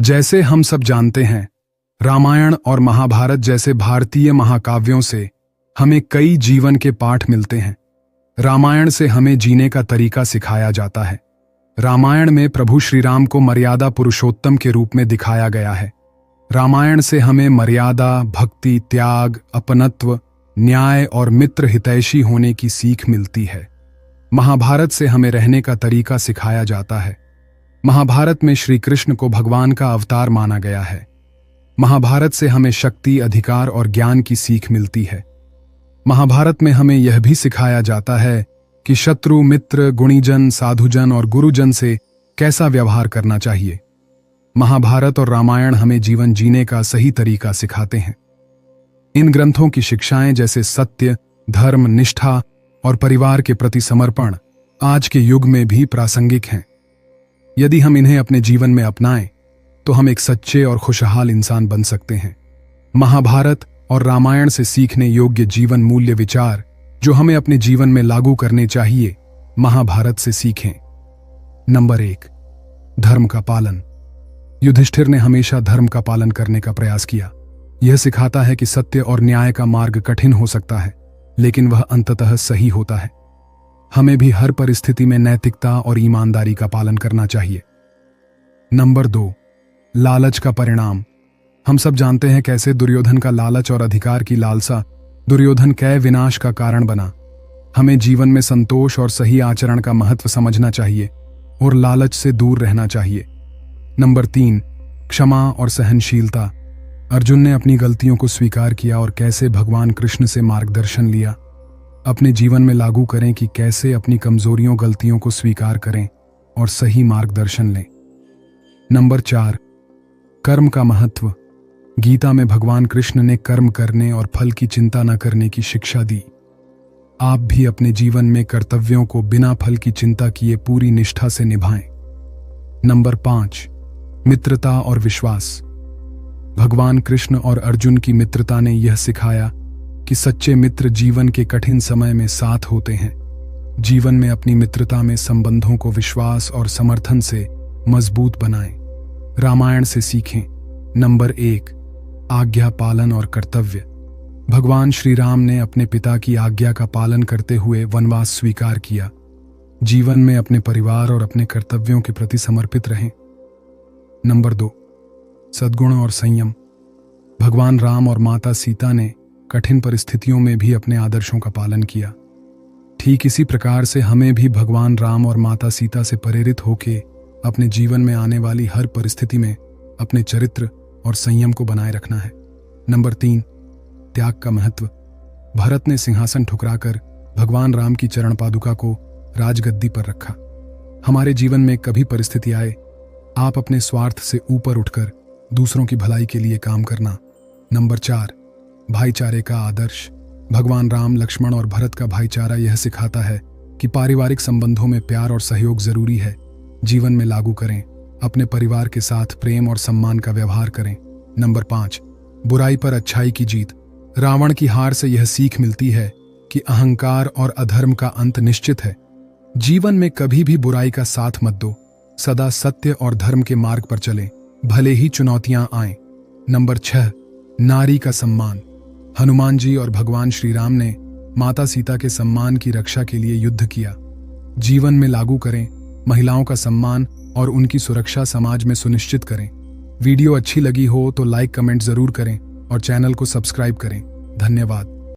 जैसे हम सब जानते हैं, रामायण और महाभारत जैसे भारतीय महाकाव्यों से हमें कई जीवन के पाठ मिलते हैं। रामायण से हमें जीने का तरीका सिखाया जाता है। रामायण में प्रभु श्री राम को मर्यादा पुरुषोत्तम के रूप में दिखाया गया है। रामायण से हमें मर्यादा, भक्ति, त्याग, अपनत्व, न्याय और मित्र हितैषी होने की सीख मिलती है। महाभारत से हमें रहने का तरीका सिखाया जाता है। महाभारत में श्री कृष्ण को भगवान का अवतार माना गया है। महाभारत से हमें शक्ति, अधिकार और ज्ञान की सीख मिलती है। महाभारत में हमें यह भी सिखाया जाता है कि शत्रु, मित्र, गुणीजन, साधुजन और गुरुजन से कैसा व्यवहार करना चाहिए। महाभारत और रामायण हमें जीवन जीने का सही तरीका सिखाते हैं। इन ग्रंथों की शिक्षाएं जैसे सत्य, धर्म, निष्ठा और परिवार के प्रति समर्पण आज के युग में भी प्रासंगिक हैं। यदि हम इन्हें अपने जीवन में अपनाएं तो हम एक सच्चे और खुशहाल इंसान बन सकते हैं। महाभारत और रामायण से सीखने योग्य जीवन मूल्य विचार जो हमें अपने जीवन में लागू करने चाहिए, महाभारत से सीखें। नंबर 1, धर्म का पालन। युधिष्ठिर ने हमेशा धर्म का पालन करने का प्रयास किया। यह सिखाता है कि सत्य और न्याय का मार्ग कठिन हो सकता है, लेकिन वह अंततः सही होता है। हमें भी हर परिस्थिति में नैतिकता और ईमानदारी का पालन करना चाहिए। नंबर 2, लालच का परिणाम। हम सब जानते हैं कैसे दुर्योधन का लालच और अधिकार की लालसा दुर्योधन के विनाश का कारण बना। हमें जीवन में संतोष और सही आचरण का महत्व समझना चाहिए और लालच से दूर रहना चाहिए। नंबर 3, क्षमा और सहनशीलता। अर्जुन ने अपनी गलतियों को स्वीकार किया और कैसे भगवान कृष्ण से मार्गदर्शन लिया। अपने जीवन में लागू करें कि कैसे अपनी कमजोरियों, गलतियों को स्वीकार करें और सही मार्गदर्शन लें। नंबर 4, कर्म का महत्व। गीता में भगवान कृष्ण ने कर्म करने और फल की चिंता न करने की शिक्षा दी। आप भी अपने जीवन में कर्तव्यों को बिना फल की चिंता किए पूरी निष्ठा से निभाएं। नंबर 5, मित्रता और विश्वास। भगवान कृष्ण और अर्जुन की मित्रता ने यह सिखाया कि सच्चे मित्र जीवन के कठिन समय में साथ होते हैं। जीवन में अपनी मित्रता में संबंधों को विश्वास और समर्थन से मजबूत बनाएं। रामायण से सीखें। नंबर 1, आज्ञा पालन और कर्तव्य। भगवान श्री राम ने अपने पिता की आज्ञा का पालन करते हुए वनवास स्वीकार किया। जीवन में अपने परिवार और अपने कर्तव्यों के प्रति समर्पित रहें। नंबर 2, सद्गुण और संयम। भगवान राम और माता सीता ने कठिन परिस्थितियों में भी अपने आदर्शों का पालन किया। ठीक इसी प्रकार से हमें भी भगवान राम और माता सीता से प्रेरित होकर अपने जीवन में आने वाली हर परिस्थिति में अपने चरित्र और संयम को बनाए रखना है। नंबर 3, त्याग का महत्व। भरत ने सिंहासन ठुकराकर भगवान राम की चरण पादुका को राजगद्दी पर रखा। हमारे जीवन में कभी परिस्थिति आए, आप अपने स्वार्थ से ऊपर उठकर दूसरों की भलाई के लिए काम करना। नंबर 4, भाईचारे का आदर्श। भगवान राम, लक्ष्मण और भरत का भाईचारा यह सिखाता है कि पारिवारिक संबंधों में प्यार और सहयोग जरूरी है। जीवन में लागू करें। अपने परिवार के साथ प्रेम और सम्मान का व्यवहार करें। नंबर 5, बुराई पर अच्छाई की जीत। रावण की हार से यह सीख मिलती है कि अहंकार और अधर्म का अंत निश्चित है। जीवन में कभी भी बुराई का साथ मत दो। सदा सत्य और धर्म के मार्ग पर चलें, भले ही चुनौतियां आएं। नंबर 6, नारी का सम्मान। हनुमान जी और भगवान श्री राम ने माता सीता के सम्मान की रक्षा के लिए युद्ध किया। जीवन में लागू करें। महिलाओं का सम्मान और उनकी सुरक्षा समाज में सुनिश्चित करें। वीडियो अच्छी लगी हो तो लाइक, कमेंट जरूर करें और चैनल को सब्सक्राइब करें। धन्यवाद।